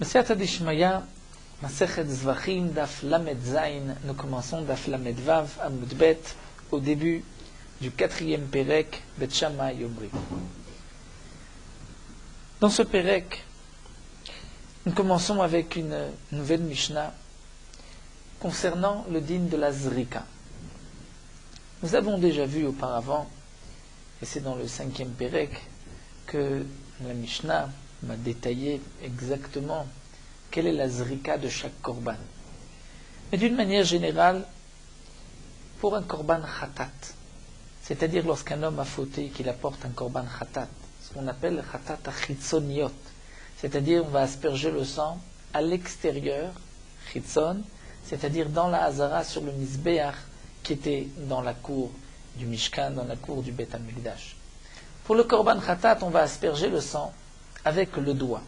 Mesiata Dishmaya, Masechet Zvachim, Daf Lamed Zain, nous commençons Daf Lamed Vav, Amud Bet, au début du 4e Perek, Bet Shammai Yomri. Dans ce Perek, nous commençons avec une nouvelle Mishnah concernant le din de la Zrika. Nous avons déjà vu auparavant, et c'est dans le 5e Perek, que la Mishnah m'a détaillé exactement quelle est la Zrika de chaque korban. Mais d'une manière générale, pour un korban khatat, c'est-à-dire lorsqu'un homme a fauté et qu'il apporte un korban khatat, ce qu'on appelle le khatat chitzoniot, c'est-à-dire on va asperger le sang à l'extérieur, chitzon, c'est-à-dire dans la hazara sur le misbeach qui était dans la cour du Mishkan, dans la cour du Beth HaMikdash. Pour le korban khatat, on va asperger le sang avec le doigt.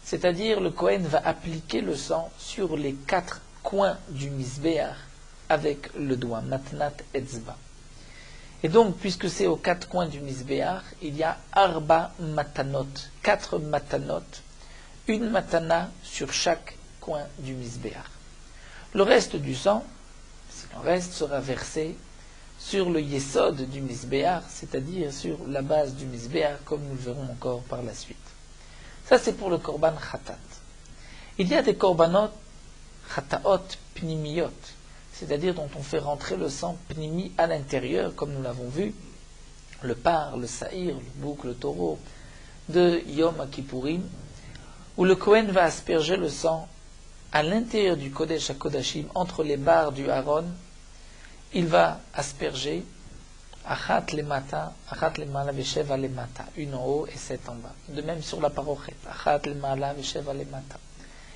C'est-à-dire le Kohen va appliquer le sang sur les 4 coins du misbeach avec le doigt, matnat etzba. Et donc, puisque c'est aux 4 coins du misbeach, il y a arba matanot, 4 matanot, une matana sur chaque coin du misbeach. Le reste du sang, si l'en reste, sera versé sur le yesod du misbeach, c'est-à-dire sur la base du misbeach, comme nous le verrons encore par la suite. Ça, c'est pour le korban khatat. Il y a des korbanot khataot pnimiyot, c'est-à-dire dont on fait rentrer le sang pnimi à l'intérieur, comme nous l'avons vu, le par, le saïr, le bouc, le taureau de Yom Kippourim, où le Kohen va asperger le sang à l'intérieur du Kodesh HaKodashim, entre les barres du Aaron. Il va asperger achat lemata, achat lemala vesheva lemata, une en haut et 7 en bas. De même sur la parochet, achat lemala vesheva lemata.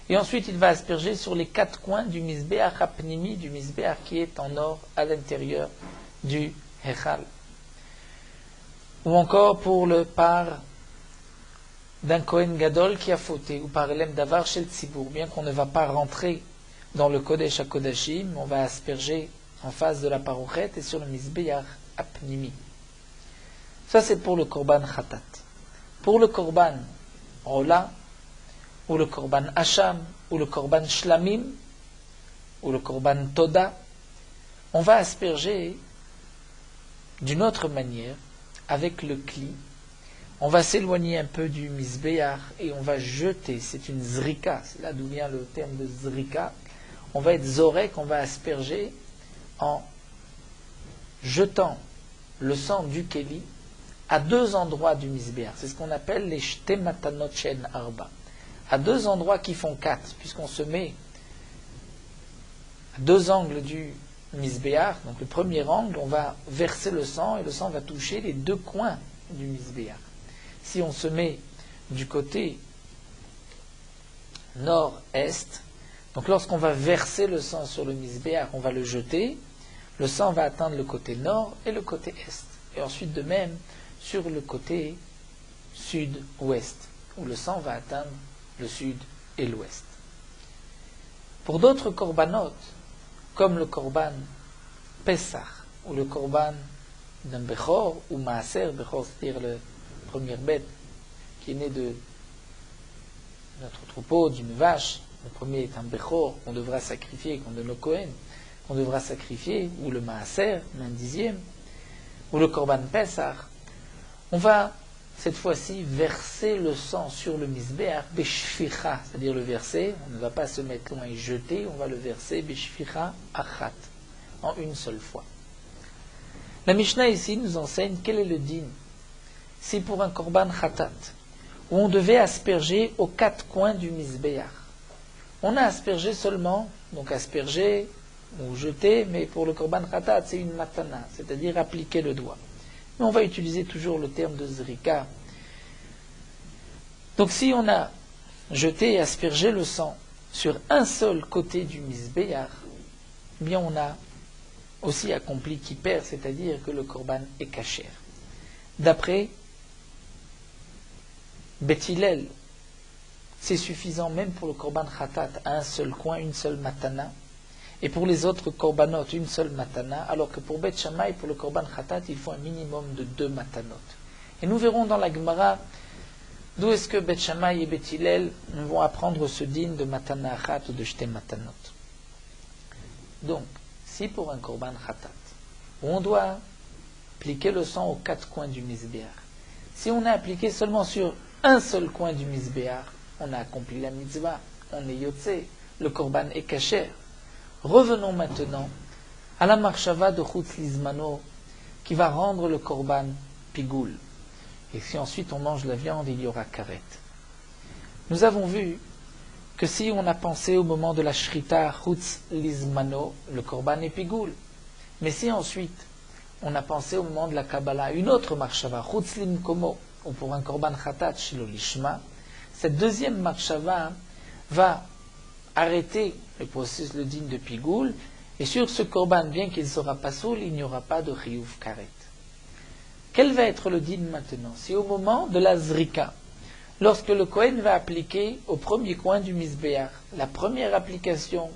Et ensuite il va asperger sur les 4 coins du misbeach hapnimi, du misbeach qui est en or à l'intérieur du hechal. Ou encore pour le par d'un Kohen Gadol qui a fauté, ou par Elem Davar Shel Tzibour, bien qu'on ne va pas rentrer dans le Kodesh HaKodashim, on va asperger en face de la parochet et sur le misbeach apnimi. Ça c'est pour le korban khatat. Pour le korban rola, ou le korban hacham, ou le korban shlamim, ou le korban toda, on va asperger d'une autre manière avec le kli. On va s'éloigner un peu du misbeach et on va jeter, c'est une zrika, c'est là d'où vient le terme de zrika. On va être zorek, on va asperger en jetant le sang du keli à 2 endroits du misbeach. C'est ce qu'on appelle les shte matanot shen arba. À 2 endroits qui font 4, puisqu'on se met à 2 angles du misbeach. Donc le premier angle, on va verser le sang et le sang va toucher les 2 coins du misbeach. Si on se met du côté nord-est, donc lorsqu'on va verser le sang sur le misbeach, on va le jeter, le sang va atteindre le côté nord et le côté est. Et ensuite de même sur le côté sud-ouest, où le sang va atteindre le sud et l'ouest. Pour d'autres korbanot, comme le korban Pesach, ou le korban d'un Bechor, ou Maaser Bechor, c'est-à-dire le première bête qui est née de notre troupeau, d'une vache, le premier est un Bechor qu'on devra sacrifier, qu'on donne au Kohen, qu'on devra sacrifier, ou le Maaser, un 10e, ou le korban Pesach, on va cette fois-ci verser le sang sur le misbeach beshficha, c'est-à-dire le verser, on ne va pas se mettre loin et jeter, on va le verser beshficha achat, en une seule fois. La Mishnah ici nous enseigne quel est le din. Si pour un korban khatat, où on devait asperger aux 4 coins du misbeach, on a aspergé seulement, donc asperger ou jeter, mais pour le korban khatat c'est une matana, c'est-à-dire appliquer le doigt. Mais on va utiliser toujours le terme de zrika. Donc si on a jeté et aspergé le sang sur un seul côté du misbeach, eh bien on a aussi accompli kiper, c'est-à-dire que le korban est kasher. D'après Beth Hillel, c'est suffisant même pour le korban khatat à un seul coin, une seule matana, et pour les autres korbanot, une seule matana, alors que pour Beth Shammai, pour le korban khatat, il faut un minimum de 2 matanot. Et nous verrons dans la Gemara D'où est-ce que Bet Shammai et Bet Hillel vont apprendre ce din de matana achat ou de shte matanot? Donc, si pour un korban khatat, où on doit appliquer le sang aux quatre coins du misbéach, si on a appliqué seulement sur un seul coin du misbéach, on a accompli la mitzvah, on est yotze, le korban est kasher. Revenons maintenant à la marshava de chutz lizmano qui va rendre le korban pigoul. Et si ensuite on mange la viande, il y aura karet. Nous avons vu que si on a pensé au moment de la shrita chutz lizmano, le korban est pigoul. Mais si ensuite on a pensé au moment de la Kabbalah une autre marshava, chutz limkomo, ou pour un korban khatat shelo lishma, cette deuxième marshava va arrêter le processus, le din de pigoul, et sur ce korban, bien qu'il sera pas soul, il n'y aura pas de chiyuv karet. Quel va être le din maintenant? C'est au moment de la zrika, lorsque le Kohen va appliquer au premier coin du misbéach, la première application,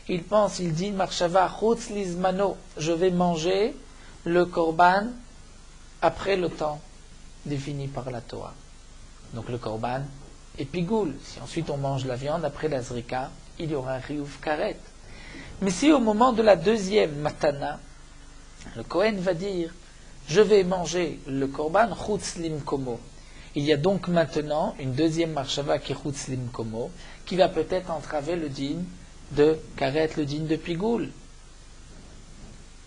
il pense, il dit marshava chutz lizmano, je vais manger le korban après le temps défini par la Torah. Donc le korban est pigoul. Si ensuite on mange la viande après la zrika, il y aura un chiyuv karet. Mais si au moment de la deuxième matana, le Kohen va dire je vais manger le korban chutz limkomo, il y a donc maintenant une deuxième marshava qui est chutz limkomo, qui va peut-être entraver le din de karet, le din de pigoul,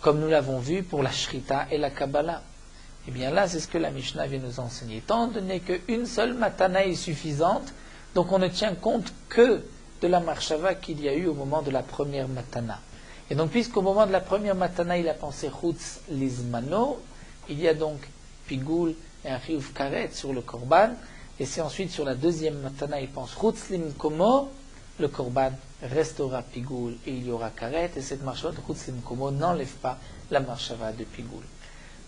comme nous l'avons vu pour la shrita et la Kabbalah. Et bien là, c'est ce que la Mishnah vient nous enseigner. Étant donné qu'une seule matana est suffisante, donc on ne tient compte que de la marshava qu'il y a eu au moment de la première matana. Et donc, puisqu'au moment de la première matana, il a pensé chutz lizmano, il y a donc pigoul et un chiyuv karet sur le korban, et si ensuite sur la deuxième matana, il pense chutz limkomo, le korban restera pigoul et il y aura karet, et cette marshava de chutz limkomo n'enlève pas la marshava de pigoul.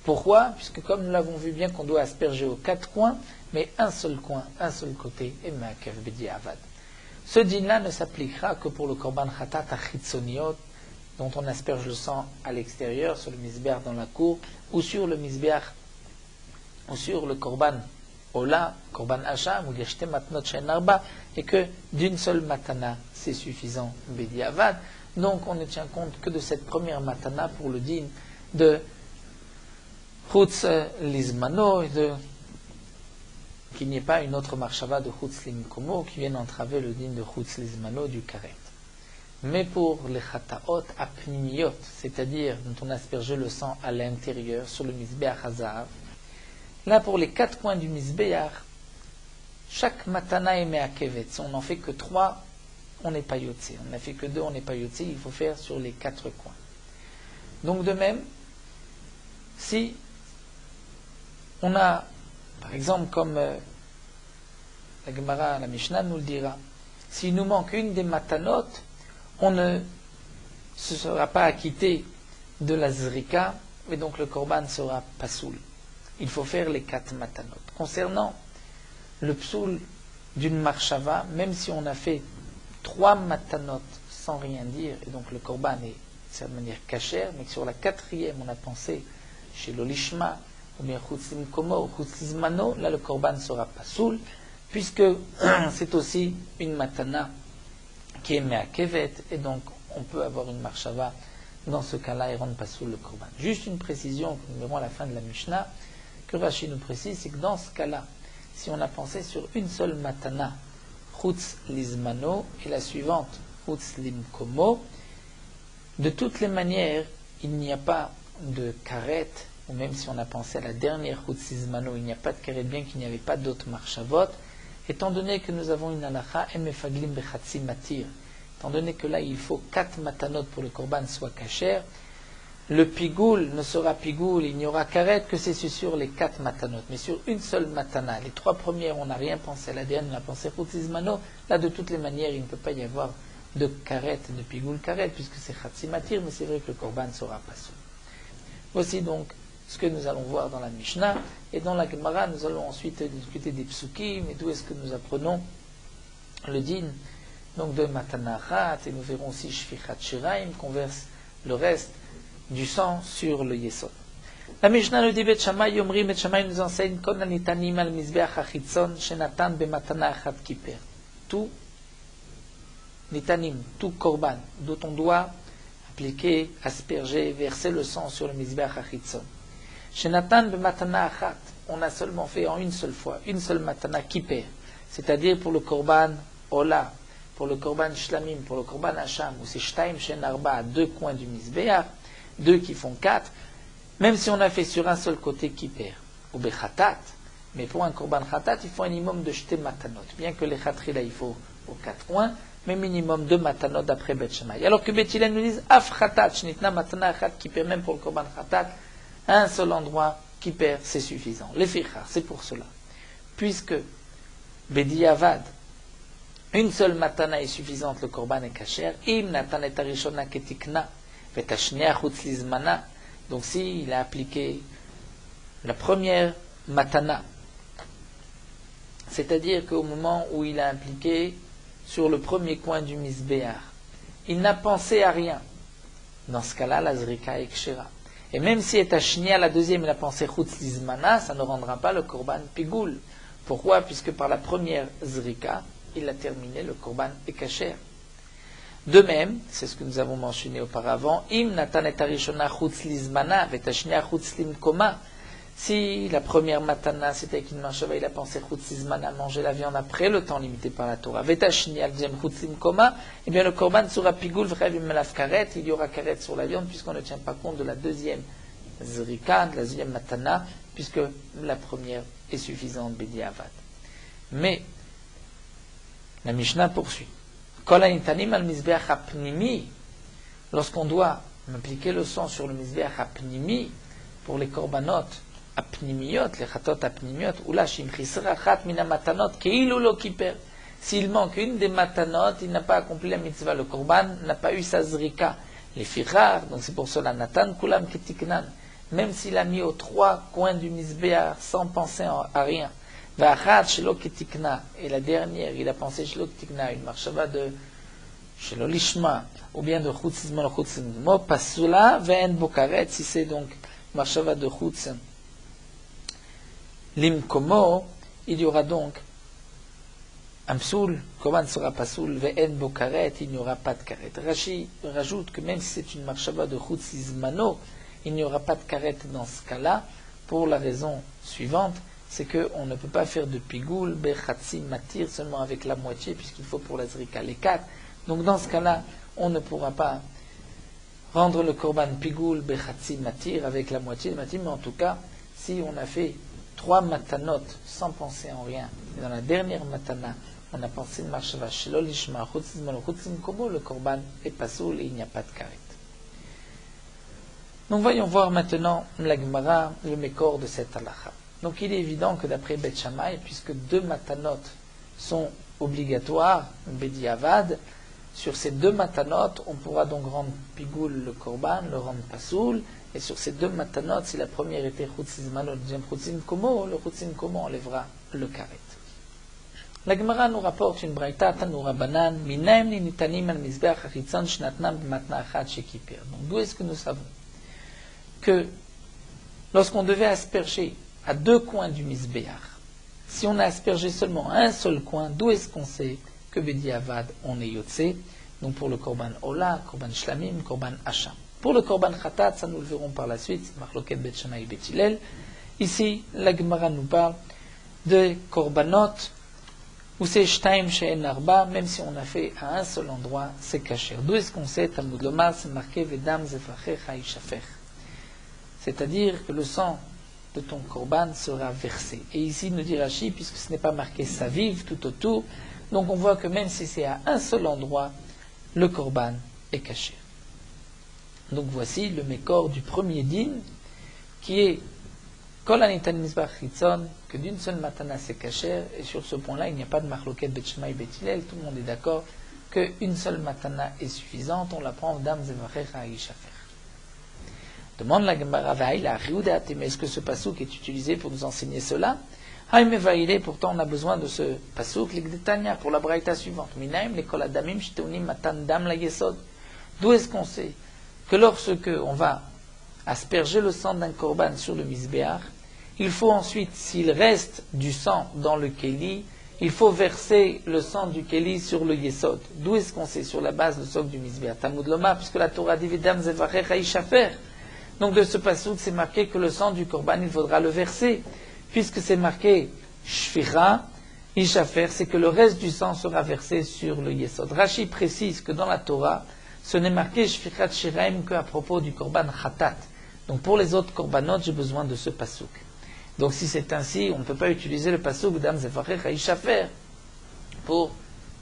Pourquoi? Puisque comme nous l'avons vu bien qu'on doit asperger aux quatre coins, mais un seul coin, un seul côté, et ma'akev b'di'avad. Ce din-là ne s'appliquera que pour le korban khatat achitzoniot, dont on asperge le sang à l'extérieur, sur le misbéach dans la cour, ou sur le misbéach, ou sur le korban ola, korban hacham, ou yashte matnot she'en arba, et que d'une seule matana, c'est suffisant b'di'avad. Donc on ne tient compte que de cette première matana pour le din de chutz lizmano, et qu'il n'y ait pas une autre marshava de chutz limkomo qui vienne entraver le din de chutz lizmano du karet. Mais pour les chataot apnimiyot, c'est-à-dire dont on aspergeait le sang à l'intérieur, sur le misbéach hazav, là pour les quatre coins du misbéach, chaque matana est me'akevet. Si on n'en fait que 3, on n'est pas yotze. On n'a fait que 2, on n'est pas yotze. Il faut faire sur les 4 coins. Donc de même, si on a, par exemple, comme la Gemara, la Mishnah nous le dira, s'il nous manque une des matanot, on ne se sera pas acquitté de la zrika, et donc le korban sera pasoul. Il faut faire les 4 matanot. Concernant le psoul d'une marshava, même si on a fait 3 matanot sans rien dire, et donc le korban est de cette manière cachère, mais que sur la 4e on a pensé chez l'olishma, ou bien chutz limkomo, ou chutz lizmano, là le korban sera pasoul, puisque c'est aussi une matana qui est me'akevet, et donc on peut avoir une marshava dans ce cas-là et rendre pasoul le korban. Juste une précision que nous verrons à la fin de la Mishnah, que Rashi nous précise, c'est que dans ce cas-là, si on a pensé sur une seule matana, chutz lizmano, et la suivante, chutz limkomo, de toutes les manières, il n'y a pas de karet, ou même si on a pensé à la dernière chutz lizmano, il n'y a pas de karet, bien qu'il n'y avait pas d'autres marshavot, étant donné que nous avons une halakha emefaglim bechatzi matir, étant donné que là il faut 4 matanot pour le korban soit kasher, le pigoul ne sera pigoul, il n'y aura karet que c'est sur les 4 matanot, mais sur une seule matana. Les 3 premières on n'a rien pensé, la dernière on a pensé chutz lizmano, là de toutes les manières il ne peut pas y avoir de karet, de pigoul karet, puisque c'est chatzi matir, mais c'est vrai que le korban sera pas seul. Voici donc ce que nous allons voir dans la Mishnah, et dans la Gemara, nous allons ensuite discuter des psukim, et d'où est-ce que nous apprenons le din, donc de Matanachat, et nous verrons aussi Shfichat Shiraim, qu'on verse le reste du sang sur le Yesod. La Mishnah nous dit, Bet Shammai Yomri, Bet Shammai nous enseigne, Kol anitanim al mizbeach hachitzon, shenatan bematana achat kiper. Tout nitanim, tout korban, dont on doit appliquer, asperger, verser le sang sur le mizbeach hachitzon. Shenatan bematana achat, on a seulement fait en une seule fois, une seule matana kiper, c'est-à-dire pour le korban ola, pour le korban shlamim, pour le korban hacham, ou c'est shtaim shen arba à deux coins du mizbeach, deux qui font quatre. Même si on a fait sur un seul côté kiper, ou bechatat, mais pour un korban chatat, il faut un minimum de jeter matanot. Bien que les chatri là, il faut aux quatre coins, mais minimum de matanot d'après Bet Shammai. Alors que Bet Hillel nous dit, af chatat, shnitna matana achat kiper, même pour le korban chatat, un seul endroit kiper, c'est suffisant. Les fichar, c'est pour cela. Puisque bediavad, une seule matana est suffisante, le korban est kasher, im natan et arishona ketikna, vetashnia chutz lizmana. Donc s'il a appliqué la première matana, c'est-à-dire qu'au moment où il a appliqué sur le premier coin du misbéar, il n'a pensé à rien. Dans ce cas-là, la zrika est kshera. Et même si est à la deuxième, il a pensé chutz lizmana, ça ne rendra pas le korban pigoul. Pourquoi? Puisque par la première zrika, il a terminé le korban et kasher. De même, c'est ce que nous avons mentionné auparavant, im natan et arishona chutz lizmana vetashnia chutz limkoma. Si la première matana c'était avec une marchava, il a pensé chutz lizmana, manger la viande après le temps limité par la Torah, vetashnia, le deuxième chutz limkoma, eh bien le korban sera pigoul v'chayv melaf karet, il y aura karet sur la viande puisqu'on ne tient pas compte de la deuxième zrika, de la deuxième matana, puisque la première est suffisante bediavad. Mais la Mishnah poursuit. Lorsqu'on doit appliquer le sang sur le misbeach apnimi pour les korbanot apnimiyot, les chatot apnimiyot, ou la shimchisra chat mina matanot keilu lo kiper. S'il manque une des matanot, il n'a pas accompli la mitzvah. Le korban n'a pas eu sa zrika. Les fichar, donc c'est pour cela Natan kulam ketiknan. Même s'il a mis aux trois coins du misbeach sans penser à rien. Et la dernière, il a pensé shelo ketikna, une marchava de shelo lishma, ou bien de chutz zman chutz mo pasula ve'en bokaret, si c'est donc marchava de chutz limkomo, il y aura donc un psoul, korban sera pasoul ve'en bokaret, il n'y aura pas de karet. Rashi rajoute que même si c'est une marchava de chutz zmano, il n'y aura pas de karet dans ce cas-là, pour la raison suivante, c'est qu'on ne peut pas faire de pigoul, bechatsi matir, seulement avec la moitié, puisqu'il faut pour la zrika les quatre. Donc dans ce cas-là, on ne pourra pas rendre le korban pigoul, bechatsi matir, avec la moitié de matir, mais en tout cas, si on a fait 3 matanot sans penser en rien, et dans la dernière matana, on a pensé de marchava, shelo lishma, chutzizman, chutzimkomo, le korban est pasoul et il n'y a pas de karet. Donc voyons voir maintenant la Gemara, le mécor de cette halakha. Donc il est évident que d'après Bet Shammai, puisque 2 matanot sont obligatoires, bediavad, sur ces 2 matanot, on pourra donc rendre pigoul le korban, le rendre pasoul, et sur ces 2 matanot, si la première était chutzizmano, le deuxième chutzimkomo, le chutzimkomo enlèvera le karet. La Gemara nous rapporte une braïta tanura banan, minaim ni nitanim al mizbeach hachitzon shnatnam b'matna achat shekipir. Donc d'où est-ce que nous savons que lorsqu'on devait asperger à 2 coins du misbéach, si on a aspergé seulement un seul coin, d'où est-ce qu'on sait que bediavad on est yotse? Donc pour le korban ola, korban shlamim, korban hacham. Pour le korban chatat, ça nous le verrons par la suite, marloket Bet Shammai et Bet Hillel. Ici, la Gemara nous parle de korbanot où c'est shtaim she'en arba, même si on a fait à un seul endroit, c'est kasher. D'où est-ce qu'on sait? Talmud Lomar, c'est marqué vedam zefachecha ishafech. C'est-à-dire que le sang de ton korban sera versé. Et ici, nous dit Rashi, puisque ce n'est pas marqué saviv tout autour, donc on voit que même si c'est à un seul endroit, le korban est caché. Donc voici le mécor du premier din, qui est kol anitan mizbach chitzon, que d'une seule matana c'est caché, et sur ce point-là, il n'y a pas de marloket Bet Shammai Bet Hillel, tout le monde est d'accord qu'une seule matana est suffisante, on la prend dam zevachecha ishafer. Demande la Gemara, mais est-ce que ce pasouk est utilisé pour nous enseigner cela? Pourtant on a besoin de ce pasouk, l'Igdetania, pour la braïta suivante. D'où est-ce qu'on sait que lorsque on va asperger le sang d'un korban sur le misbéach, il faut ensuite, s'il reste du sang dans le kéli, il faut verser le sang du kéli sur le yesod. D'où est-ce qu'on sait? Sur la base, le socle du misbéach. Talmud Lomar, puisque la Torah dit Vedam zevarecha ishafer. Donc de ce passouk, c'est marqué que le sang du korban, il faudra le verser. Puisque c'est marqué shfira, ishafer, c'est que le reste du sang sera versé sur le yesod. Rashi précise que dans la Torah, ce n'est marqué shfichat shiraim qu'à propos du korban khatat. Donc pour les autres korbanot, j'ai besoin de ce passouk. Donc si c'est ainsi, on ne peut pas utiliser le passouk Dam zevarecha ishafer pour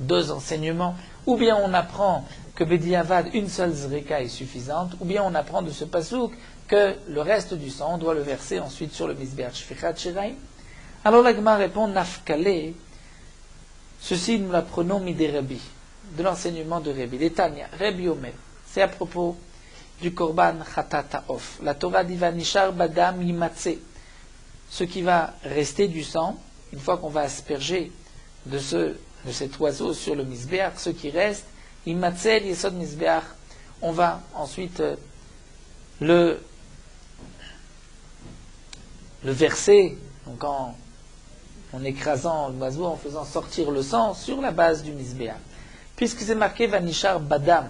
deux enseignements. Ou bien on apprend que Bediavad, une seule zrika est suffisante, ou bien on apprend de ce passouk que le reste du sang, on doit le verser ensuite sur le misbeach shfichat shiraim. Alors la Gemara répond nafkale, ceci nous l'apprenons midé Rabbi, de l'enseignement de Rabbi. L'Etania, Rabbi Omer, c'est à propos du korban khatat ha'of. La Torah dit vanishar badam yimatse, ce qui va rester du sang, une fois qu'on va asperger de cet oiseau sur le misbeach, ce qui reste, yimatse yesod misbeach, on va ensuite le verser, donc en écrasant l'oiseau, en faisant sortir le sang sur la base du misbéach. Puisque c'est marqué Vanishar Badam.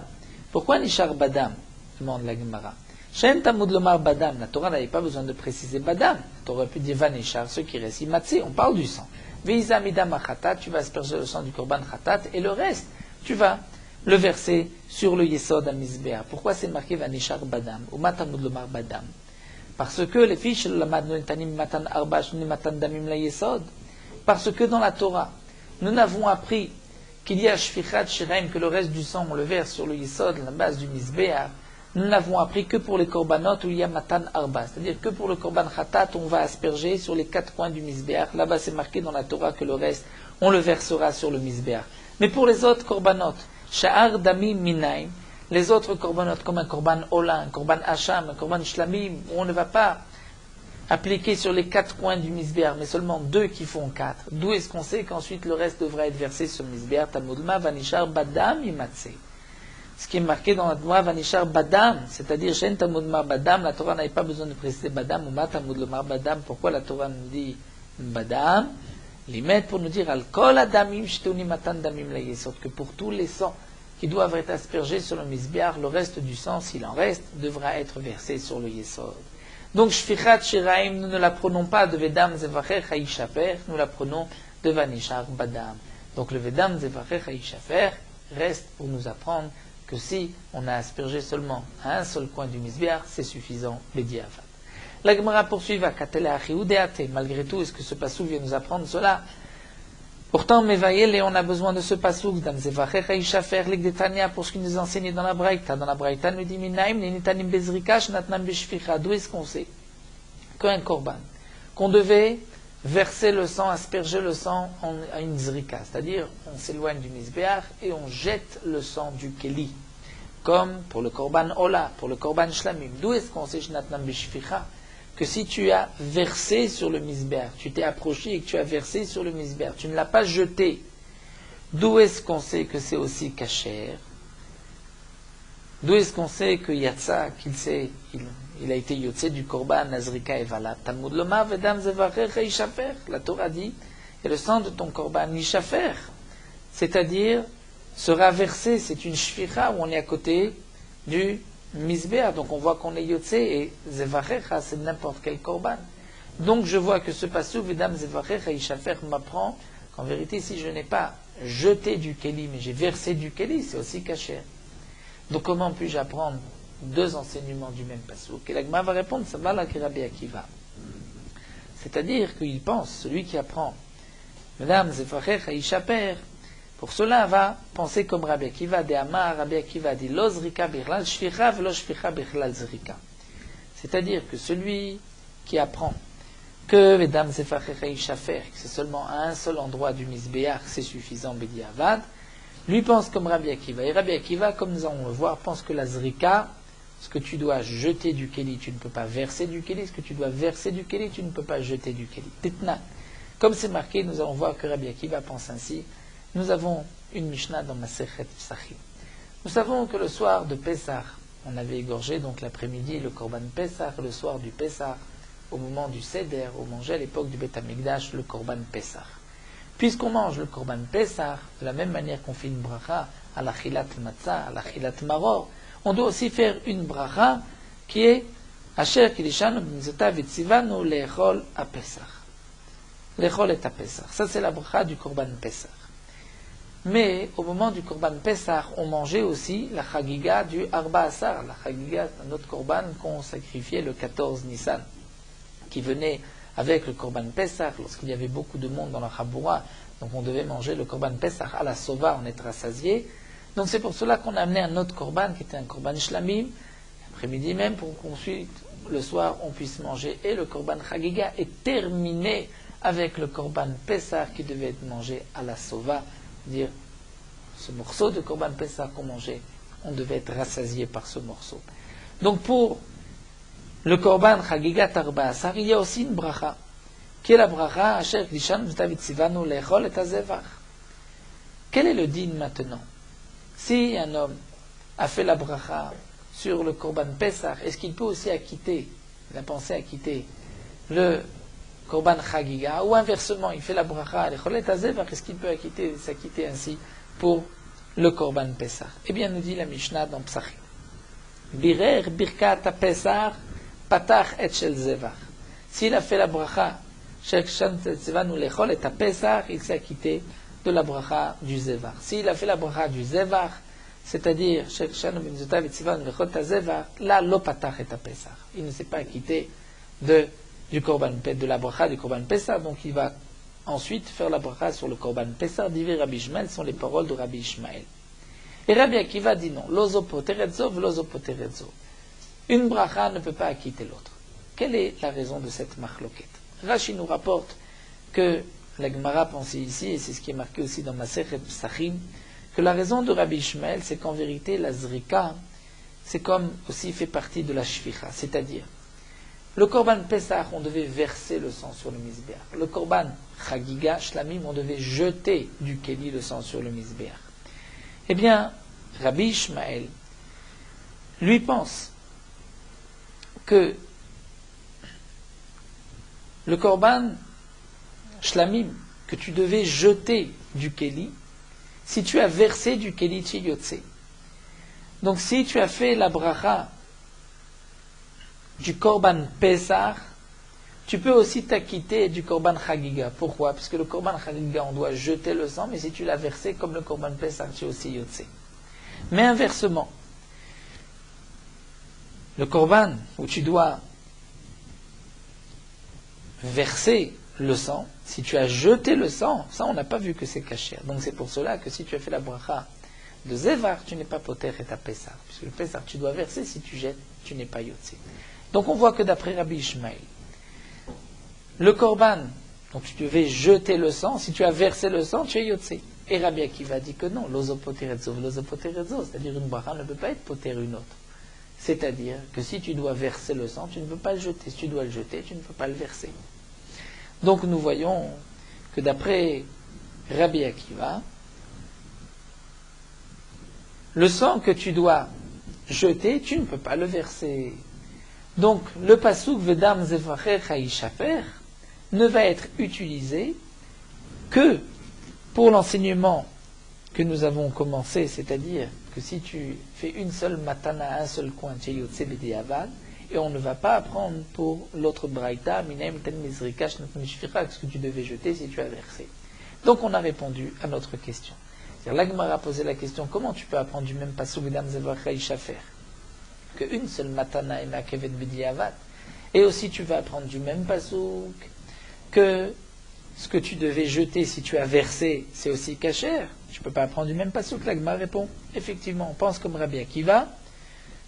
Pourquoi Nishar Badam? Demande la Gemara. Shen Tamud Lomar Badam. La Torah n'avait pas besoin de préciser Badam. La Torah aurait pu dire Vanishar, ce qui reste. Imatse, on parle du sang. Veisa Midam Achatat, tu vas asperger le sang du korban Khatat, et le reste, tu vas le verser sur le Yesod à misbéach. Pourquoi c'est marqué Vanishar Badam? Ou Matamud Lomar Badam? Parce que les fiches matan arbash matan damim la yesod. Parce que dans la Torah, nous n'avons appris qu'il y a shfichat shiraim, que le reste du sang on le verse sur le yesod, la base du misbéach. Nous n'avons appris que pour les korbanot où il y a matan arba, c'est-à-dire que pour le korban khatat, on va asperger sur les quatre coins du misbéach. Là-bas, c'est marqué dans la Torah que le reste, on le versera sur le misbéach. Mais pour les autres korbanot, sha'ar damim minaim, les autres korbanot, comme un korban ola, un korban hacham, un korban shlamim, où on ne va pas appliquer sur les quatre coins du misbéach, mais seulement deux qui font quatre. D'où est-ce qu'on sait qu'ensuite le reste devra être versé sur le misbéach? Tamudma vanishar badam imatse. Ce qui est marqué dans la Torah, vanishar badam, c'est-à-dire shen tamudma badam, la Torah n'avait pas besoin de préciser badam, ou ma tamudma badam. Pourquoi la Torah nous dit badam? Limet pour nous dire al kol adamim shtuni matan damim la yesod, que pour tous les sangs qui doivent être aspergés sur le misbéach, le reste du sang, s'il en reste, devra être versé sur le yesod. Donc, shfichat shiraim, nous ne l'apprenons pas de vedam zevacher haïchafer, nous l'apprenons de vanishar badam. Donc, le vedam zevacher haïchafer reste pour nous apprendre que si on a aspergé seulement à un seul coin du misbéach, c'est suffisant, bediavad. La Gemara poursuit, va katele achiudeate. Malgré tout, est-ce que ce passou vient nous apprendre cela? Pourtant, Mevaïel, et on a besoin de ce passouk, Dam zevachecha ishafer l'igdetania, pour ce qu'il nous enseigne dans la Braïta. Dans la Braïta, nous dit Minaim, Nenitanim bezrika, Shnatnam beshficha. D'où est-ce qu'on sait qu'un korban, qu'on devait verser le sang, asperger le sang à une zrika, c'est-à-dire on s'éloigne du misbéach et on jette le sang du keli, comme pour le korban ola, pour le korban shlamim. D'où est-ce qu'on sait Shnatnam beshficha? Que si tu as versé sur le misbéach, tu t'es approché et que tu as versé sur le misbéach, tu ne l'as pas jeté, d'où est-ce qu'on sait que c'est aussi kasher? D'où est-ce qu'on sait que Yatsa, il a été yotse du korban nazrika et valab? Talmud loma vedam zevacher ishafer. La Torah dit, et le sang de ton korban ishafer, c'est-à-dire sera versé, c'est une shficha où on est à côté du misbéach, donc on voit qu'on est yotse, et zevachecha, c'est n'importe quel korban. Donc je vois que ce passou, vedam zevachecha ishafer, m'apprend qu'en vérité, si je n'ai pas jeté du keli, mais j'ai versé du keli, c'est aussi kasher. Donc comment puis-je apprendre deux enseignements du même passou? Et la Gemara va répondre, ça va là que Rabbi Akiva. C'est-à-dire qu'il pense, celui qui apprend vedam zevachecha ishafer, pour cela, va penser comme Rabbi Akiva de Amar. Rabbi Akiva dit Lo zrika bichlal shficha velo shficha bichlal zrika. C'est-à-dire que celui qui apprend que Vedam zevachecha ishafer, que c'est seulement à un seul endroit du misbéach, c'est suffisant, bediavad, lui pense comme Rabbi Akiva. Et Rabbi Akiva, comme nous allons le voir, pense que la zrika, ce que tu dois jeter du keli, tu ne peux pas verser du keli. Ce que tu dois verser du keli, tu ne peux pas jeter du keli. Titna. Comme c'est marqué, nous allons voir que Rabbi Akiva pense ainsi. Nous avons une Mishnah dans Masechet Psachim. Nous savons que le soir de Pessah, on avait égorgé donc l'après-midi le Korban Pessah, le soir du Pessah, au moment du Seder, on mangeait à l'époque du Beth Amikdash le Korban Pessah. Puisqu'on mange le Korban Pessah, de la même manière qu'on fait une bracha à la Chilat Matzah, à la Chilat Maror, on doit aussi faire une bracha qui est Asher Kilishanu b'mitzvotav etzivanu le'echol à Pessah. L'echol est à Pessah. Ça, c'est la bracha du Korban Pessah. Mais, au moment du Korban Pessah, on mangeait aussi la Chagiga du Arba Asar. La Chagiga, c'est un autre Korban qu'on sacrifiait le 14 Nissan, qui venait avec le Korban Pessah, lorsqu'il y avait beaucoup de monde dans la Chaboura. Donc, on devait manger le Korban Pessah à la Sova, on était rassasié. Donc, c'est pour cela qu'on a amené un autre Korban, qui était un Korban Shlamim, l'après-midi même, pour qu'ensuite, le soir, on puisse manger et le Korban Chagiga et terminer avec le Korban Pessah qui devait être mangé à la Sova, dire ce morceau de Korban Pessah qu'on mangeait, on devait être rassasié par ce morceau. Donc pour le Korban Chagigat Arba Asar, il y a aussi une bracha, qui est la bracha Asher Klishan V'Tavit Sivanu Lechol et Azevach. Quel est le din maintenant? Si un homme a fait la bracha sur le Korban Pessah, est-ce qu'il peut aussi acquitter, il a pensé acquitter le Korban Chagiga, ou inversement, il fait la bracha, est-ce qu'il peut s'acquitter ainsi pour le Korban Pessah? Eh bien, nous dit la Mishnah dans Psachim. Birer birkat Pessah, patach et shel zevach. S'il a fait la bracha, il s'est acquitté de la bracha du zevach. S'il a fait la bracha du zevach, c'est-à-dire, là, lo patach et Pessah. Il ne s'est pas acquitté de la bracha du Korban Pessah, donc il va ensuite faire la bracha sur le Korban Pessah. Divrei Rabbi Ishmael sont les paroles de Rabbi Ishmael. Et Rabbi Akiva dit non, lozo poterezo, v'lozo poterezo. Une bracha ne peut pas acquitter l'autre. Quelle est la raison de cette marloquette? Rashi nous rapporte que la Gemara pensait ici, et c'est ce qui est marqué aussi dans Masechet Psachim, que la raison de Rabbi Ishmael, c'est qu'en vérité, la zrika, c'est comme aussi fait partie de la shvicha, c'est-à-dire le Korban Pessah, on devait verser le sang sur le Mizbeach. Le Korban Chagiga, Shlamim, on devait jeter du Kéli le sang sur le Mizbeach. Eh bien, Rabbi Ishmael, lui pense que le Korban Shlamim, que tu devais jeter du Kéli, si tu as versé du Kéli Tchiyotse. Donc si tu as fait la bracha du Korban Pessah, tu peux aussi t'acquitter du Korban Chagiga. Pourquoi? Parce que le Korban Chagiga, on doit jeter le sang, mais si tu l'as versé comme le Korban Pessah, tu es aussi Yotse. Mais inversement, le Korban où tu dois verser le sang, si tu as jeté le sang, ça on n'a pas vu que c'est caché. Donc c'est pour cela que si tu as fait la bracha de Zevar, tu n'es pas poter et ta Pessah. Puisque le Pessah, tu dois verser, si tu jettes, tu n'es pas Yotse. Donc on voit que d'après Rabbi Ishmael, le Korban, donc tu devais jeter le sang, si tu as versé le sang, tu es Yotse. Et Rabbi Akiva dit que non, l'ozopoterezo, c'est-à-dire une bracha ne peut pas être poter une autre. C'est-à-dire que si tu dois verser le sang, tu ne peux pas le jeter. Si tu dois le jeter, tu ne peux pas le verser. Donc nous voyons que d'après Rabbi Akiva, le sang que tu dois jeter, tu ne peux pas le verser. Donc, le pasuk Vedam Zevacher Haïchafer ne va être utilisé que pour l'enseignement que nous avons commencé, c'est-à-dire que si tu fais une seule matana, un seul coin, Tcheyotse B'diavad, et on ne va pas apprendre pour l'autre braïta, Minem Ten Mizrika Shnat Mishfira, ce que tu devais jeter si tu as versé. Donc, on a répondu à notre question. C'est-à-dire, l'Agmara a posé la question, comment tu peux apprendre du même pasuk Vedam Zevacher Haïchafer qu'une seule matana et makevet b'diavad, et aussi tu vas apprendre du même pasouk que ce que tu devais jeter si tu as versé, c'est aussi cachère. Tu ne peux pas apprendre du même pasouk. La Gemara répond, effectivement, on pense comme Rabbi Akiva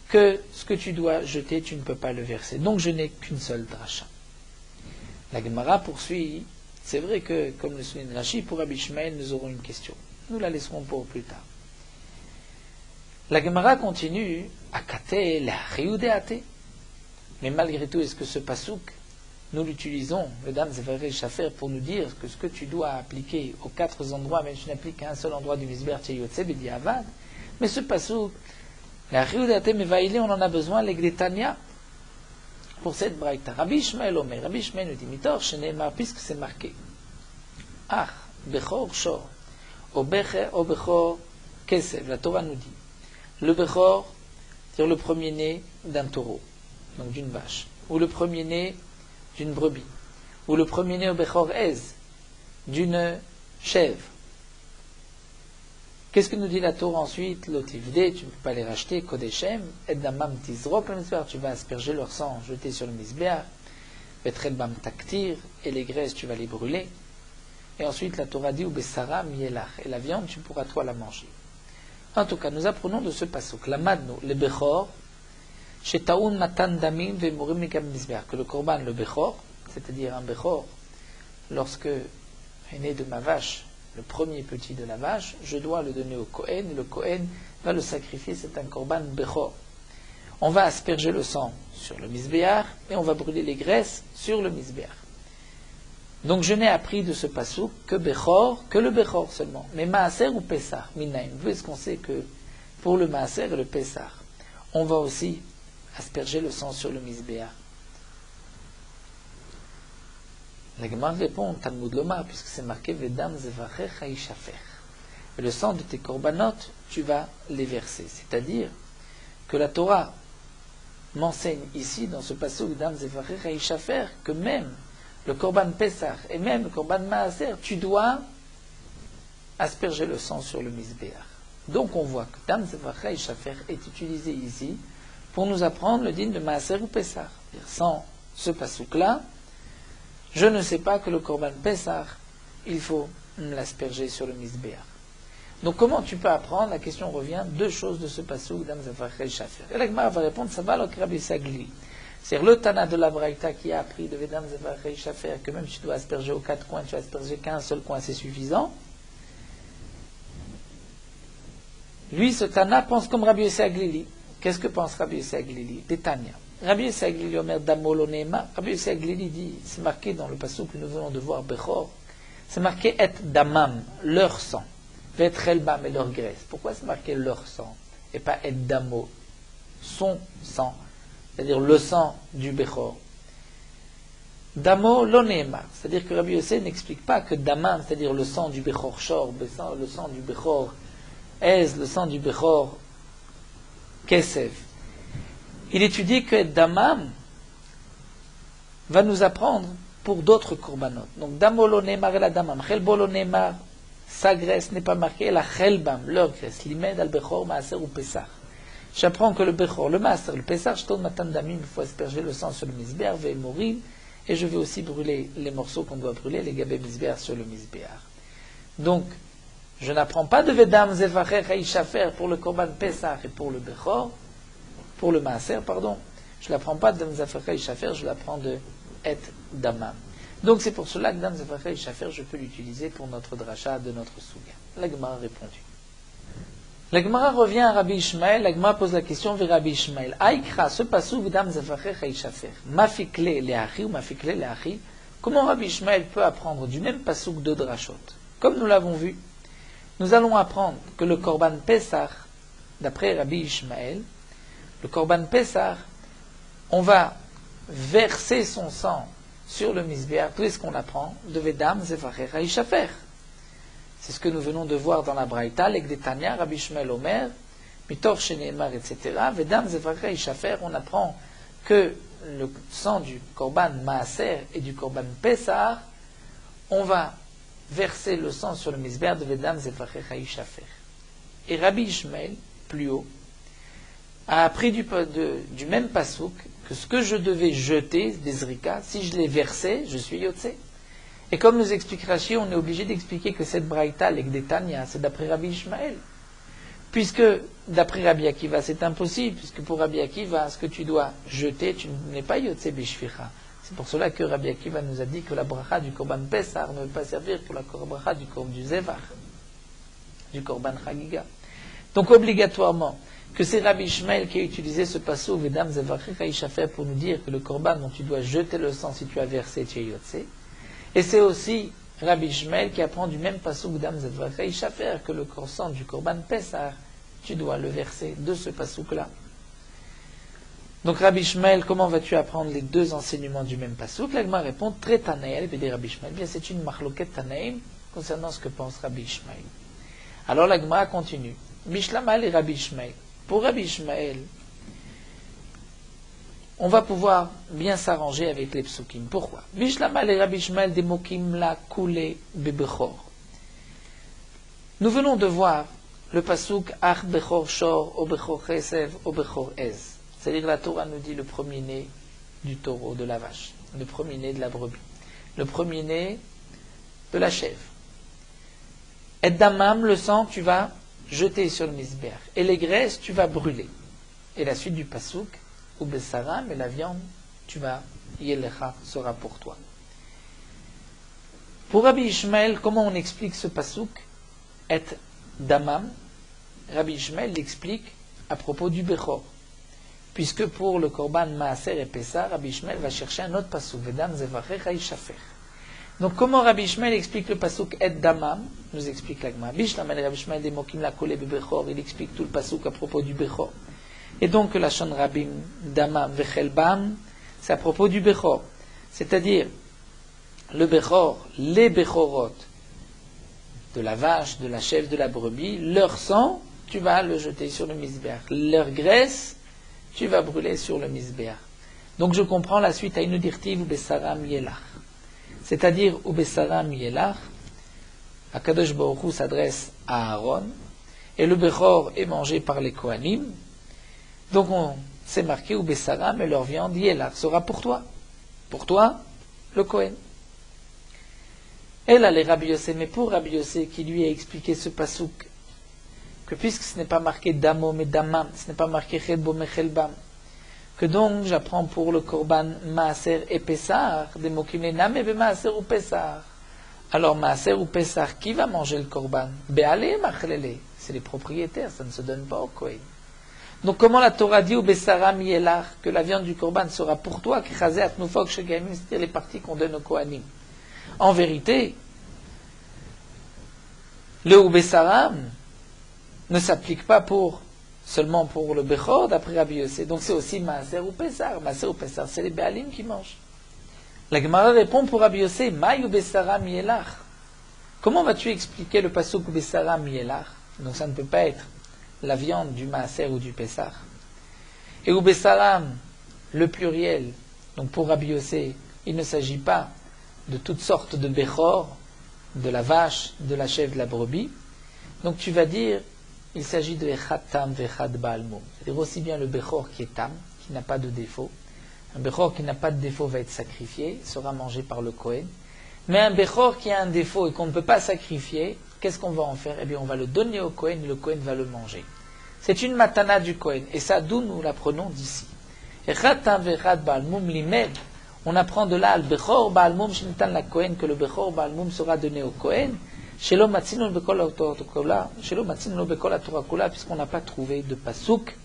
que ce que tu dois jeter, tu ne peux pas le verser. Donc je n'ai qu'une seule dracha. La Gemara poursuit, c'est vrai que, comme le souligne Rashi, pour Rabbi Ishmael, nous aurons une question. Nous la laisserons pour plus tard. La Gemara continue à kate la riudeate. Mais malgré tout, est-ce que ce pasouk, nous l'utilisons, mesdames et frères Shafer, pour nous dire que ce que tu dois appliquer aux 4 endroits, même si tu n'appliques qu'à un seul endroit du Mizbeach Tcheyotse B'diavad, mais ce pasouk, La Riudate Mevaïli, on en a besoin, les Gretania, pour cette braïta. Rabbi Ishmael Omer, Rabbi Ishmael nous dit, Mitor, Sheneemar, puisque c'est marqué. Ah, Bechor Shor, O Bechor Kesev, la Torah nous dit. Le Bechor, c'est-à-dire le premier-né d'un taureau, donc d'une vache, ou le premier-né d'une brebis, ou le premier-né au Bechor Ez, d'une chèvre. Qu'est-ce que nous dit la Torah ensuite? L'otivde, tu ne peux pas les racheter, Kodeshem, et damam tizrok le misbeach, tu vas asperger leur sang, jeter sur le misbeach, vetrelbam taktir, et les graisses, tu vas les brûler. Et ensuite, la Torah dit, ou besara mielach, et la viande, tu pourras toi la manger. En tout cas, nous apprenons de ce pasuk, la madno, le bechor, shetaun matan damim vemurim mikam misbeach, que le korban, le bechor, c'est-à-dire un bechor, lorsque est né de ma vache, le premier petit de la vache, je dois le donner au Kohen, et le Kohen va le sacrifier, c'est un korban bechor. On va asperger le sang sur le misbéar, et on va brûler les graisses sur le misbéar. Donc je n'ai appris de ce pasuk que bechor, que le bechor seulement. Mais maaser ou pessah, minaim, vous est-ce qu'on sait que pour le maaser et le pessah, on va aussi asperger le sang sur le misbéar? La Gemara répond, Talmud Lomar, puisque c'est marqué Vedam zevachecha ishafer. Et le sang de tes korbanot, tu vas les verser. C'est-à-dire que la Torah m'enseigne ici, dans ce passage Vedam zevachecha ishafer, que même le korban Pesach et même le korban Maaser, tu dois asperger le sang sur le misbéach. Donc on voit que Dam zevachecha ishafer est utilisé ici pour nous apprendre le din de Maaser ou Pesach. Sans ce passouk-là, je ne sais pas que le korban Pesach, il faut l'asperger sur le misbéach. Donc comment tu peux apprendre? La question revient, deux choses de ce passouk, Dam zevachecha ishafer. Et la Gemara va répondre, ça va le Rabbi Sagli. C'est le Tana de la Braïta qui a appris de Vedam zevachecha ishafer que même si tu dois asperger aux quatre coins, tu vas asperger qu'un seul coin, c'est suffisant. Lui, ce Tana, pense comme Rabbi Yossi Aglili. Qu'est-ce que pense Rabbi Yossi Aglili? Détania. Rabbi Yossi Aglili Omer Damolonema. Rabbi Yossi Aglili dit, c'est marqué dans le passage que nous venons de voir, Bechor, c'est marqué Et Damam, leur sang. Vet Relbam et leur graisse. Pourquoi c'est marqué leur sang et pas Et Damo, son sang, c'est-à-dire le sang du Bechor? Damo Lonema, c'est-à-dire que Rabbi Yossi n'explique pas que Damam, c'est-à-dire le sang du Bechor Shor, le sang du Bechor Ez, le sang du Bechor Kesev. Il étudie que Damam va nous apprendre pour d'autres korbanot. Donc Damolo Neymar et la Damam, Chelbolo Neymar, sa graisse n'est pas marquée, la Chelbam, leur graisse, Limed al Bechor, Maaser ou Pesach. J'apprends que le Bechor, le Maaser, le Pesach, je tourne Matan Damim, il faut asperger le sang sur le Misbéar, ve mourir, et je vais aussi brûler les morceaux qu'on doit brûler, les gabé Misbéar sur le Misbéar. Donc, je n'apprends pas de Vedam zevachecha ishafer pour le korban Pesach et pour le Bechor, pour le Maaser, pardon. Je ne l'apprends pas de Vedam zevachecha ishafer, je l'apprends de Et Damam. Donc c'est pour cela que Dam zevachecha ishafer, je peux l'utiliser pour notre dracha de notre souga. La Gemara a répondu. La Gemara revient à Rabbi Ishmael, la Gemara pose la question vers Rabbi Ishmael. Aïkra, ce passou Vedam zevachecha ishafer, mafikle leachi ou mafikle leachi, comment Rabbi Ishmael peut apprendre du même passouk de drachot? Comme nous l'avons vu, nous allons apprendre que le korban Pesach, d'après Rabbi Ishmael, le korban Pesach, on va verser son sang sur le misbéach, tout ce qu'on apprend de Vedam zevachecha ishafer. C'est ce que nous venons de voir dans la Braïta, l'Egdetania, Rabbi Ishmael Omer, Mitor Sheneemar, etc. Vedam zevachecha ishafer, on apprend que le sang du korban Maaser et du korban Pesach, on va verser le sang sur le misbéach de Vedam zevachecha ishafer. Et Rabbi Ishmael, plus haut, a appris du même pasouk que ce que je devais jeter des zrika, si je les versais, je suis yotse. Et comme nous explique Rashi, on est obligé d'expliquer que cette braïta, l'Egdetania, c'est d'après Rabbi Ishmael. Puisque d'après Rabbi Akiva, c'est impossible, puisque pour Rabbi Akiva, ce que tu dois jeter, tu n'es pas yotse bishvicha. C'est pour cela que Rabbi Akiva nous a dit que la bracha du korban Pesach ne veut pas servir pour la bracha du Zevach, du korban Chagiga. Donc obligatoirement, que c'est Rabbi Ishmael qui a utilisé ce passage Vedam zevachecha ishafer pour nous dire que le korban dont tu dois jeter le sang si tu as versé, tu es yotse. Et c'est aussi Rabbi Ishmael qui apprend du même passage Vedam zevachecha ishafer que le sang du korban Pesach, tu dois le verser de ce pasouk-là. Donc Rabbi Ishmael, comment vas-tu apprendre les deux enseignements du même pasouk? L'Agma répond, très Tanaïl, veut dire Rabbi Ishmael. Bien, c'est une marloquette Tanaïm concernant ce que pense Rabbi Ishmael. Alors l'Agma continue. Bishlamal et Rabbi Ishmael. Pour Rabbi Ishmael, on va pouvoir bien s'arranger avec les psukim. Pourquoi? Bishlamal et Rabbi Ishmael des mokim la koulé bebechor. Nous venons de voir le pasouk Ach bechor shor, o bechor chesev, o bechor ez. C'est-à-dire la Torah nous dit le premier-né du taureau, de la vache, le premier-né de la brebis, le premier-né de la chèvre. Et damam, le sang, tu vas jeter sur le misber. Et les graisses, tu vas brûler. Et la suite du pasouk, ou besaram, et la viande, tu vas, yelecha, sera pour toi. Pour Rabbi Ishmael, comment on explique ce pasouk? Et damam, Rabbi Ishmael l'explique à propos du bechor. Puisque pour le korban maaser et pessah, Rabbi Ishmael va chercher un autre pasouk, vedam zevachecha ishafer. Donc comment Rabbi Ishmael explique le pasouk et damam? Nous explique l'agma. Bishlamel Rabbi Ishmael des mokim la kole bechor, il explique tout le pasouk à propos du bechor. Et donc la shon rabim damam vechelbam, c'est à propos du bechor. C'est-à-dire le bechor, les bechorot de la vache, de la chèvre, de la brebis, leur sang, tu vas le jeter sur le misbeach. Leur graisse, tu vas brûler sur le misbeach. Donc je comprends la suite à une dirtive ubesaram yelach. C'est-à-dire ubesaram yelach, Akadosh Baruch Hu s'adresse à Aaron, et le bechor est mangé par les Kohanim. Donc c'est marqué ubesaram et leur viande yelach sera pour toi. Pour toi, le Kohen. Et là, les Rabbi Yossé, mais pour Rabbi Yossé qui lui a expliqué ce pasouk, que puisque ce n'est pas marqué damo mais damam, ce n'est pas marqué chelbo mais chelbam, que donc j'apprends pour le korban maaser et pessar, des mots qui n'enam et maaser ou pessar. Alors maaser ou pessar, qui va manger le korban? Be'ale machlele, c'est les propriétaires, ça ne se donne pas au Kohen. Donc comment la Torah dit au besaram yelach, que la viande du korban sera pour toi, que chazé atnufok shegamim, c'est-à-dire les parties qu'on donne au Kohanim. En vérité, le Ubesaram ne s'applique pas seulement pour le Bechor, d'après Rabbi Yossé. Donc c'est aussi Maaser ou Pessar. Maaser ou Pessar, c'est les Béalim qui mangent. La Gemara répond pour Rabbi Yossé, Maï Ubesaram Yelach. Comment vas-tu expliquer le pasuk Ubesaram Yelach? Donc ça ne peut pas être la viande du Maaser ou du Pessar. Et Ubesaram, le pluriel, donc pour Rabbi Yossé, il ne s'agit pas de toutes sortes de Bechor, de la vache, de la chèvre, de la brebis. Donc tu vas dire, il s'agit de Echad Tam v'Echad Baal Mum. C'est-à-dire aussi bien le Bechor qui est Tam, qui n'a pas de défaut. Un Bechor qui n'a pas de défaut va être sacrifié, sera mangé par le Kohen. Mais un Bechor qui a un défaut et qu'on ne peut pas sacrifier, qu'est-ce qu'on va en faire? Eh bien, on va le donner au Kohen et le Kohen va le manger. C'est une matana du Kohen. Et ça, d'où nous l'apprenons d'ici. Echad Tam v'Echad Baal Mum limed. On apprend de là, le Bechor Baal Mum Shinitan la Kohen, que le Bechor Baal Mum sera donné au Kohen. Shelo Matzinu Bekol Torah Kula, puisqu'on n'a pas trouvé de pasouk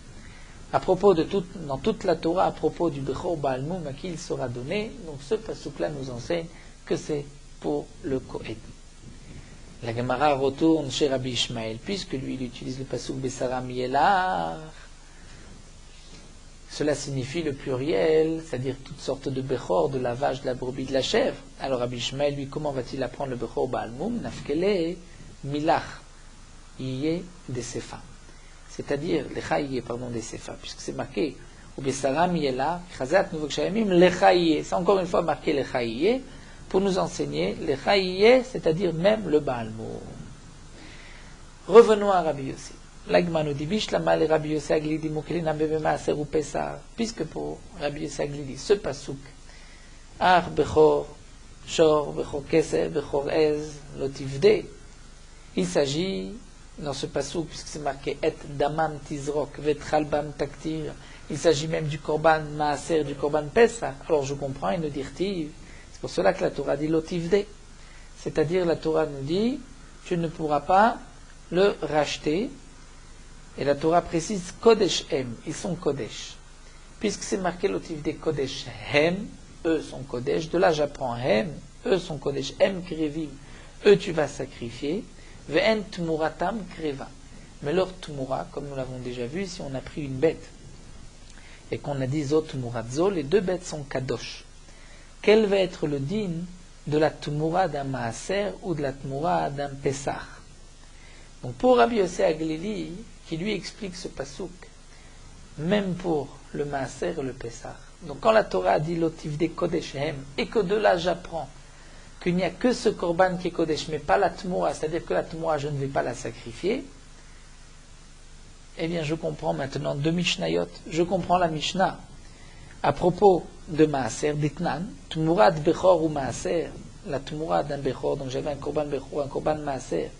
à propos de dans toute la Torah, à propos du Bechor Baal Mum à qui il sera donné. Donc ce pasouk-là nous enseigne que c'est pour le Kohen. La Gemara retourne chez Rabbi Ishmael, puisque lui il utilise le pasouk Besaram Yelach. Cela signifie le pluriel, c'est-à-dire toutes sortes de Bechor, de la vache, de la brebis, de la chèvre. Alors Rabbi Ishmael, lui, comment va-t-il apprendre le Bechor Baal Mum? Nafkele milach, iye des sefa. C'est-à-dire, lecha iye, pardon, des sefa, puisque c'est marqué, ou besaram yela, chazat nouveau kshayamim, lecha iye. C'est encore une fois marqué lecha iye, pour nous enseigner, lecha iye, c'est-à-dire même le Baal Mum. Revenons à Rabbi Yossi. L'Agma nous dit, Bishlama le Rabbi Yossé Aglidi Mokelina Bebe Maaser ou Pessar, puisque pour Rabbi Yossé Aglidi, ce pasouk, Ar Bechor, Shor, Bechor Keser, Bechor Ez, Lotivde, il s'agit, dans ce pasouk, puisque c'est marqué Et Damam Tizrok, Vet Chalbam Taktir, il s'agit même du Korban Maaser, du Korban Pessar. Alors je comprends, il nous dit Tiv, c'est pour cela que la Torah dit Lotivde, c'est-à-dire la Torah nous dit, tu ne pourras pas le racheter. Et la Torah précise Kodesh Hem, ils sont Kodesh. Puisque c'est marqué l'otivde Kodesh Hem, eux sont Kodesh. De là j'apprends Hem, eux sont Kodesh. Hem Krevim, eux tu vas sacrifier. Ve'en Tmuratam Kreva. Mais leur Tmura, comme nous l'avons déjà vu, si on a pris une bête et qu'on a dit Zo Tmurazo, les deux bêtes sont Kadosh. Quel va être le din de la Tmura d'un Maaser ou de la Tmura d'un Pessah? Donc pour Rabbi Yossi Aglili, qui lui explique ce pasouk, même pour le Maaser et le Pessah. Donc quand la Torah dit Lotivde Kodeshem, et que de là j'apprends qu'il n'y a que ce korban qui est Kodesh, mais pas la Tmura, c'est-à-dire que la Tmura je ne vais pas la sacrifier, eh bien je comprends maintenant deux Mishnayot. Je comprends la Mishnah à propos de Maaser, d'Itnan, Tmura de Bechor ou Maaser, la Tmura d'un Bechor, donc j'avais un korban Bechor, un korban Maaser,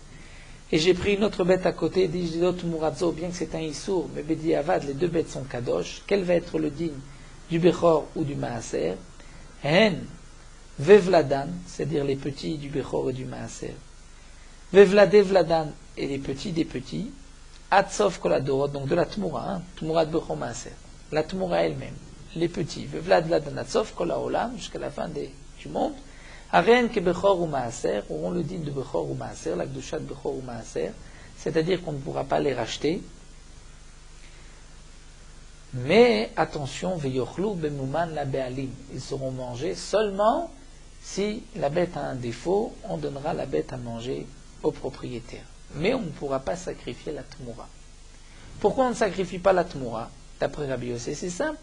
et j'ai pris une autre bête à côté, dit Tmurazo, bien que c'est un Issour, mais Bedi Avad, les deux bêtes sont Kadosh, quel va être le din du Bechor ou du Maaser? Hen, Vevladan, c'est-à-dire les petits du Bechor et du Maaser. Vevlade Vladan, et les petits des petits. Atzov Koladorot, donc de la Tmura, Tmura de Bechor Maaser. La Tmura elle-même, les petits. Vevlad Vladan Atzov Kolaolam, jusqu'à la fin du monde. Arén que Bechor ou Maaser, auront le din de Bechor ou Maaser, la Gdusha de Bechor ou Maaser, c'est-à-dire qu'on ne pourra pas les racheter. Mais attention, Veyochlu Bemouman la Bealim, ils seront mangés seulement si la bête a un défaut, on donnera la bête à manger au propriétaire. Mais on ne pourra pas sacrifier la Tmura. Pourquoi on ne sacrifie pas la Tmura? D'après Rabbi Yossi, c'est simple.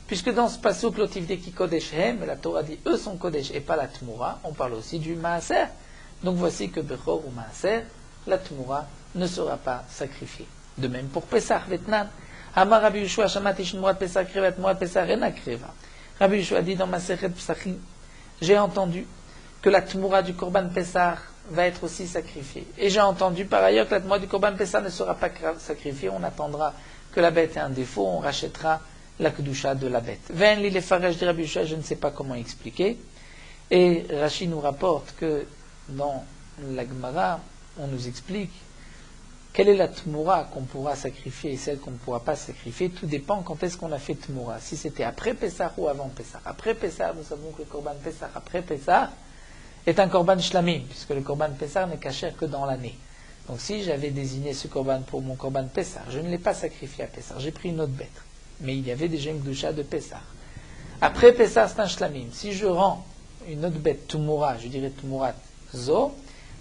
Puisque dans ce passouk, Lotivde ki Kodesh Hem, la Torah dit eux sont Kodesh et pas la Tmura, on parle aussi du Maaser. Donc voici que Bechor ou Maaser, la Tmura ne sera pas sacrifiée. De même pour Pesach, Vetnan. Amar Rabbi Yeshua, Shamati Shinmurat Pesach Kreva, Tmura Pesach Rena Kreva. Rabbi Yeshua dit dans Masechet Pesachim, j'ai entendu que la Tmura du Korban Pesach va être aussi sacrifiée. Et j'ai entendu par ailleurs que la Tmura du Korban Pesach ne sera pas sacrifiée, on attendra que la bête ait un défaut, on rachètera la Kedusha de la bête. Ven li lefaresh de Rabbi Yeshua, je ne sais pas comment expliquer. Et Rashi nous rapporte que dans la Gemara, on nous explique quelle est la Tmura qu'on pourra sacrifier et celle qu'on ne pourra pas sacrifier. Tout dépend quand est-ce qu'on a fait Tmura. Si c'était après Pessah ou avant Pessah. Après Pessah, nous savons que le Korban Pessah après Pessah est un Korban Shlamim, puisque le Korban Pessah n'est cachère que dans l'année. Donc si j'avais désigné ce Korban pour mon Korban Pessah, je ne l'ai pas sacrifié à Pessah, j'ai pris une autre bête. Mais il y avait déjà une Gdusha de Pessah. Après Pessah, c'est un Shlamim. Si je rends une autre bête Tmura, je dirais Tmurat Zo,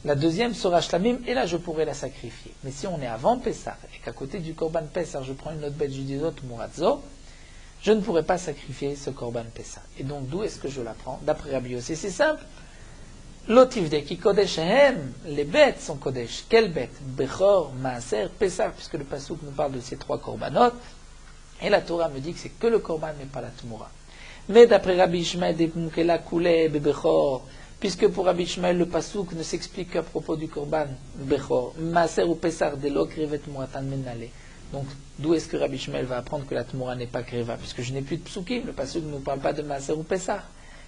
la deuxième sera Shlamim, et là je pourrais la sacrifier. Mais si on est avant Pessah, et qu'à côté du Korban Pessah, je prends une autre bête, je dis Tmurat Zo, je ne pourrais pas sacrifier ce Korban Pessah. Et donc d'où est-ce que je la prends? D'après Rabbi Yossi, c'est simple. Lotivde ki Kodesh Hem, les bêtes sont Kodesh. Quelles bêtes? Bechor, Maaser, Pessah, puisque le Passouk nous parle de ces trois Korbanot. Et la Torah me dit que c'est que le Korban, mais pas la Tmura. Mais d'après Rabbi Ishmael, puisque pour Rabbi Ishmael, le Passouk ne s'explique qu'à propos du Korban Bechor, Maaser ou Pessah, de l'Okrevet Muratan Menale. Donc, d'où est-ce que Rabbi Ishmael va apprendre que la Tmura n'est pas Kreva? Puisque je n'ai plus de Psukim, le Passouk ne nous parle pas de Maaser ou Pessah.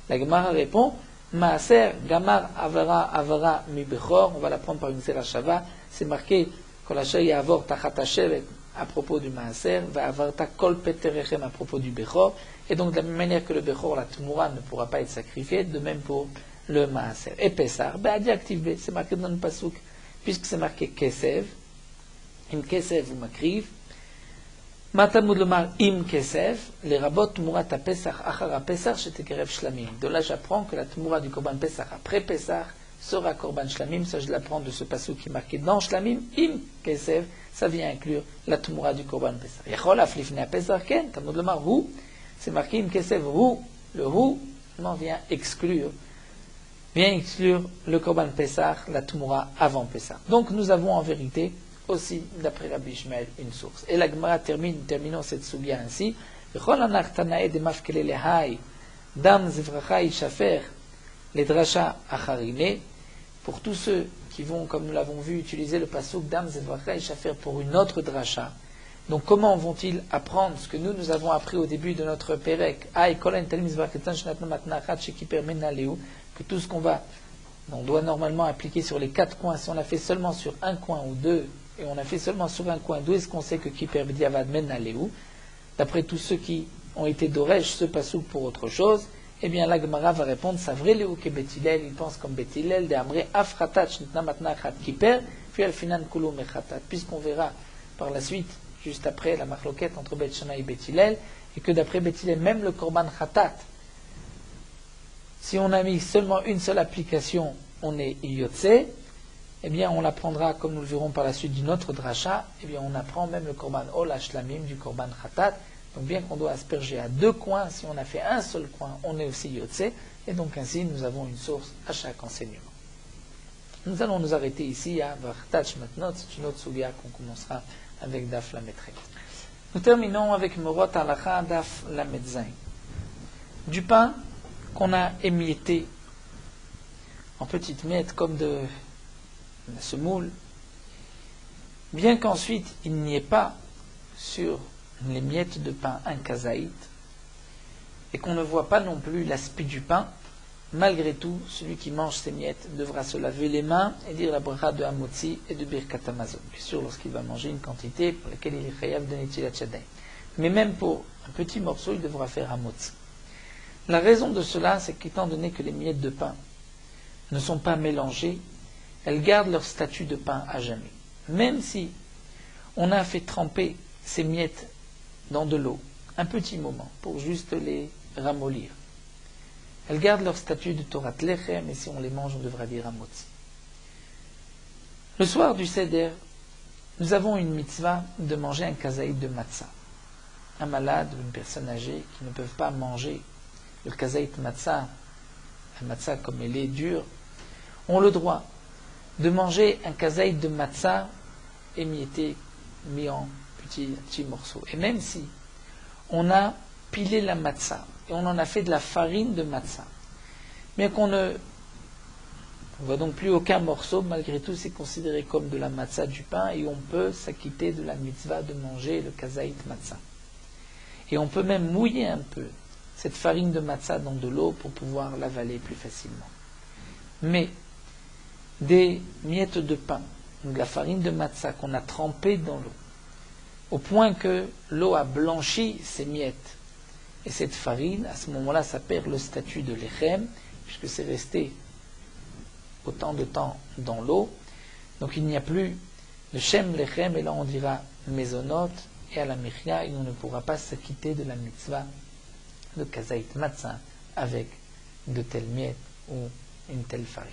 La Gemara répond, Maaser, Gamar, Avara, Mi Bechor, on va l'apprendre par une Zerachava, c'est marqué, Kolachai Yavor, Tachat Hashevet, à propos du Maaser, va avoir ta kol peterechem à propos du Bechor, et donc de la même manière que le Bechor, la Tmura ne pourra pas être sacrifiée, de même pour le Maaser. Et Pessah, adjectif B, c'est marqué dans le Passouk, puisque c'est marqué Kesev, im Kesev ou Makriv, Matamud lomar im Kesev, les rabot Tmurat à Pessah, achara Pessah, j'étais Kerev Shlamim. De là j'apprends que la Tmura du Korban Pessah après Pessah sera Korban Shlamim, ça je l'apprends de ce Passouk qui est marqué dans Shlamim, im Kesev, ça vient inclure la Tmura du Korban Pessah. Yechol aflifne à Pessah ken, Tamud lomar hu, c'est marqué im Kesev hu, le hu vient exclure le Korban Pessah, la Tmura avant Pessah. Donc nous avons en vérité aussi, d'après Rabbi Ishmael, une source. Et la Gemara terminons cette soubia ainsi. Yechol anach tanae de mafkele lehai, dam zivracha ishafer, les drachas acharine, pour tous ceux qui vont, comme nous l'avons vu, utiliser le passouk Dam Zevracha et Shafer pour une autre dracha. Donc comment vont-ils apprendre ce que nous avons appris au début de notre Perek, que tout ce on doit normalement appliquer sur les quatre coins, si on a fait seulement sur un coin ou deux, et on a fait seulement sur un coin, d'où est-ce qu'on sait que Kiper B'diavad Menaleu? D'après tous ceux qui ont été d'Oresh, ce passouk pour autre chose, eh bien, la Gemara va répondre, Savreleu ke Betilel, il pense comme Betilel, de Amre Afratat, Shnitna Matna Achat Kiper, puis Alfinan Kulu Mechatat, puisqu'on verra par la suite, juste après la marloquette entre Beth Shammai et Beth Hillel, et que d'après Beth Hillel, même le Korban Khatat, si on a mis seulement une seule application, on est Yotze, eh bien on l'apprendra, comme nous le verrons par la suite d'une autre dracha, eh bien on apprend même le Korban Ol Hashlamim du Korban Khatat. Donc bien qu'on doit asperger à 2 coins, si on a fait un seul coin, on est aussi Yotze, et donc ainsi nous avons une source à chaque enseignement. Nous allons nous arrêter ici à Vartach Matnot, c'est une autre sugia qu'on commencera avec Daf Lametret. Nous terminons avec Morot Halacha Daf Lametzain. Du pain qu'on a émietté en petites miettes comme de semoule, bien qu'ensuite il n'y ait pas sur les miettes de pain un kazaït, et qu'on ne voit pas non plus l'aspect du pain, malgré tout, celui qui mange ces miettes devra se laver les mains et dire la bracha de Hamotzi et de Birkat Hamazon. Bien sûr, lorsqu'il va manger une quantité pour laquelle il est chayav de Netilat Yadayim. Mais même pour un petit morceau, il devra faire Hamotzi. La raison de cela, c'est qu'étant donné que les miettes de pain ne sont pas mélangées, elles gardent leur statut de pain à jamais. Même si on a fait tremper ces miettes dans de l'eau, un petit moment, pour juste les ramollir, elles gardent leur statut de Torah Lechem, et si on les mange, on devra dire Hamotzi. Le soir du Seder, nous avons une mitzvah de manger un kazaït de matzah. Un malade ou une personne âgée qui ne peuvent pas manger le kazaït matzah, un matzah comme elle est dure, ont le droit de manger un kazaït de matzah émietté, mis en petits morceaux. Et même si on a pilé la matzah, et on en a fait de la farine de matzah, mais qu'on ne voit donc plus aucun morceau, malgré tout c'est considéré comme de la matzah du pain, et on peut s'acquitter de la mitzvah de manger le kazaït matzah. Et on peut même mouiller un peu cette farine de matzah dans de l'eau pour pouvoir l'avaler plus facilement. Mais des miettes de pain, ou de la farine de matzah qu'on a trempée dans l'eau, au point que l'eau a blanchi ces miettes, et cette farine, à ce moment-là, ça perd le statut de lechem, puisque c'est resté autant de temps dans l'eau. Donc il n'y a plus de shem lechem, et là on dira mezonot, et à la michya, et on ne pourra pas s'acquitter de la mitzvah de kazaït matzah avec de telles miettes ou une telle farine.